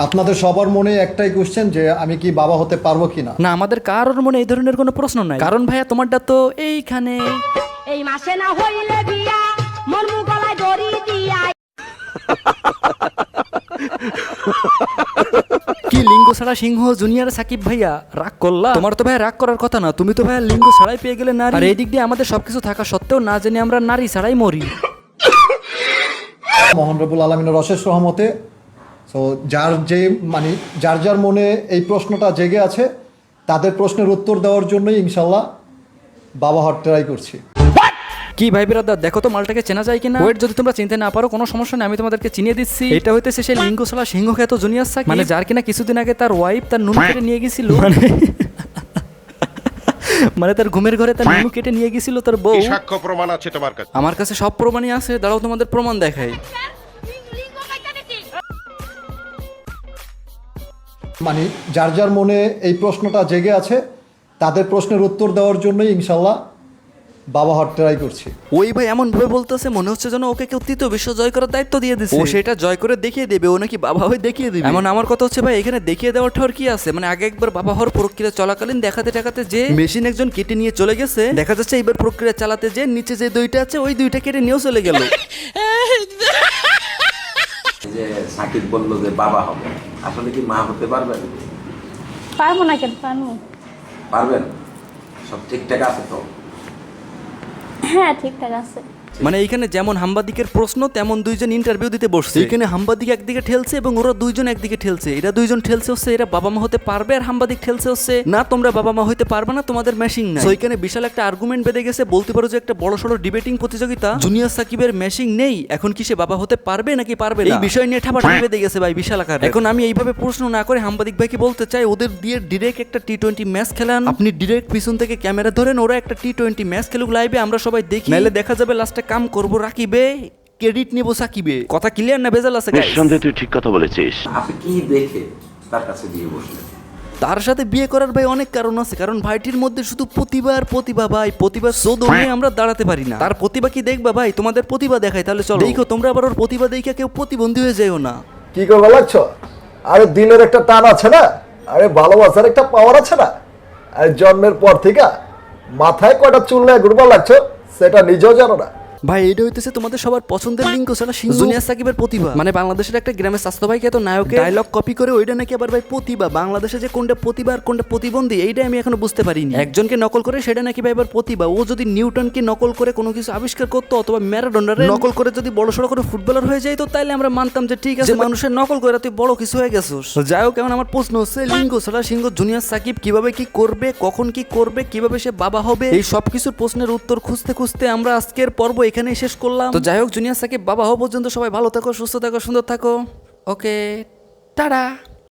আপনাদের সবার মনে একটাই কোশ্চেন যে আমি কি বাবা হতে পারবো কিনা। না, আমাদের কারোর মনে এই ধরনের কোনো প্রশ্ন নাই, কারণ ভাইয়া তোমারটা তো এইখানে। এই মাসে না হইলে বিয়া মন গলায় দড়ি দিয়া। কি লিঙ্গ ছাড়া সিংহ জুনিয়র সাকিব ভাইয়া রাগ করলা? তোমার তো ভাই রাগ করার কথা না, তুমি তো ভাই লিঙ্গ ছাড়াই পেয়ে গেলে নারী। আর এই দিক দিয়ে আমাদের সবকিছু থাকা সত্ত্বেও না জেনে আমরা নারী ছাড়াই মরি। মহান রব্বুল আলামিনের অশেষ রহমতে তো যার যার মনে এই প্রশ্নটা জেগে আছে তাদের প্রশ্নের উত্তর দেওয়ার জন্যই ইনশাল্লাহ বাবা হওয়ার ট্রাই করছি। কি ভাই বিরাদার, দেখো তো মালটাকে চেনা যায় কিনা। ওয়েট, যদি তোমরা চিনতে না পারো কোনো সমস্যা নেই, আমি তোমাদেরকে চিনিয়ে দিচ্ছি। এটা হইতেছে সেই লিঙ্গ ছাড়া সিংহ খ্যাত জুনিয়র সাকিব, মানে যার কিনা কিছুদিন আগে তার ওয়াইফ তার নুনু কেটে নিয়ে গেছিল। মানে তার ঘুমের ঘরে তার নুনু কেটে নিয়ে গেছিল তার বউ। সাক্ষ্য প্রমাণ আছে তোমার কাছে? আমার কাছে সব প্রমাণই আছে, দাঁড়াও তোমাদের প্রমাণ দেখাই। যার যার মনে এই প্রশ্নটা জেগে আছে তাদের প্রশ্নের উত্তর দেওয়ার জন্যই ইনশাল্লাহ বাবা হওয়ার ট্রাই করছি। ওই ভাই এমন ভাবে বলতেছে মনে হচ্ছে যেন ওকে কেউ তৃতীয় বিশ্ব জয় করার দায়িত্ব দিয়ে দিচ্ছে। ও সেটা জয় করে দেখিয়ে দেবে, ও নাকি বাবা হয়ে দেখিয়ে দেবে। এমন আমার কথা হচ্ছে ভাই, এখানে দেখিয়ে দেওয়ার ঠাওর কি আছে? মানে আগে একবার বাবা হওয়ার প্রক্রিয়া চলাকালীন দেখাতে দেখাতে যে মেশিন একজন কেটে নিয়ে চলে গেছে, দেখা যাচ্ছে এইবার প্রক্রিয়া চালাতে যে নিচে যে দুইটা আছে ওই দুইটা কেটে নিয়েও চলে গেল। যে সাকিব বললো যে বাবা হবে, আসলে কি মা হতে পারবেন? পারবো না কেন? পারবেন? সব ঠিকঠাক আছে তো? হ্যাঁ, ঠিকঠাক আছে। মানে এইখানে যেমন হাম্বাদিকের প্রশ্ন তেমন দুইজন ইন্টারভিউ দিতে বসছে। এখানে হাম্বাদিক একদিকে ঠেলছে এবং ওরা দুইজন একদিকে ঠেলছে। এরা দুইজন ঠেলছে হচ্ছে এরা বাবা মা হতে পারবে, আর হাম্বাদিক ঠেলছে হচ্ছে না তোমরা বাবা মা হইতে পারবে না, তোমাদের মেশিং নাই। এখানে বিশাল একটা আর্গুমেন্ট বেঁধে গেছে, বলতে পারো যে একটা বড় সড়ো ডিবেটিং প্রতিযোগিতা। জুনিয়র সাকিবের মেশিং নেই, এখন কি সে বাবা হতে পারবে নাকি পারবে না, এই বিষয় নিয়ে ঠাপাঠাপি বেঁধে গেছে ভাই বিশাল আকারে। এখন আমি এইভাবে প্রশ্ন না করে হাম্বাদিক ভাইকে বলতে চাই, ওদের দিয়ে ডিরেক্ট একটা টি-20 ম্যাচ খেলান। আপনি ডিরেক্ট পিছন থেকে ক্যামেরা ধরেন, ওরা একটা টি-20 ম্যাচ খেলুক লাইভে, আমরা সবাই দেখি, নাহলে দেখা যাবে লাস্টে কাম করবো রাকিবে, ক্রেডিট নেব সাকিবে। কথা ক্লিয়ার না ভেজাল আছে গাইস? নিঃসন্দেহে তুই ঠিক কথা বলেছিস। আপনি কি দেখে তার কাছে বিয়ে বসলেন? তার সাথে বিয়ে করার ভাই অনেক কারণ আছে, কারণ ভাইটির মধ্যে শুধু প্রতিভা আর প্রতিভা ভাই, প্রতিভা শোধনে আমরা দাঁড়াতে পারি না। তার প্রতিভা কি দেখবা ভাই? তোমাদের প্রতিভা দেখাই, তাহলে চলো দেখো তোমরা আবার ওর প্রতিভা দেখে কেউ প্রতিবন্ধী হয়ে যাইও না। কি করবো লাগছো? আরে দিনের একটা টান আছে না, আরে ভালোবাসার একটা পাওয়ার আছে না। আর জন্মের পর থেকে মাথায় কয়টা চুল নিয়ে ঘুরবা লাগছো সেটা নিজেও জানো না। ভাই এটা হইতেছে তোমাদের সবার পছন্দের লিঙ্গ ছাড়া সিংহ জুনিয়র সাকিবের প্রতিভা। মানে বাংলাদেশের একটা গ্রামের স্বাস্থ্য ভাই এত নায়কের ডায়লগ কপি করে ওইটা নাকি আবার ভাই প্রতিভা। বাংলাদেশে যে কোনটা প্রতিভা আর কোনটা প্রতিবন্ধী এইটা আমি এখনো বুঝতে পারিনি। একজনকে নকল করে সেটা নাকি ভাই এবার প্রতিভা। ও যদি নিউটনকে নকল করে কোনো কিছু আবিষ্কার করতো, অথবা ম্যারাডোনারে নকল করে যদি বড় সড়ো করে ফুটবলার হয়ে যাইতো, তাইলে আমরা মানতাম যে ঠিক আছে মানুষের নকল করে তুই বড় কিছু হয়ে গেছিস। যাই হোক, এখন আমার প্রশ্ন হচ্ছে লিঙ্গ ছাড়া সিংহ জুনিয়র সাকিব কিভাবে কি করবে, কখন কি করবে, কিভাবে সে বাবা হবে, এই সব কিছুর প্রশ্নের উত্তর খুঁজতে খুঁজতে আমরা আজকের পর্ব এখানেই শেষ করলাম। তো যাই হোক, জুনিয়র সাকিব বাবা হওয়া পর্যন্ত সবাই ভালো থাকো, সুস্থ থাকো, সুন্দর থাকো। ওকে, টাটা।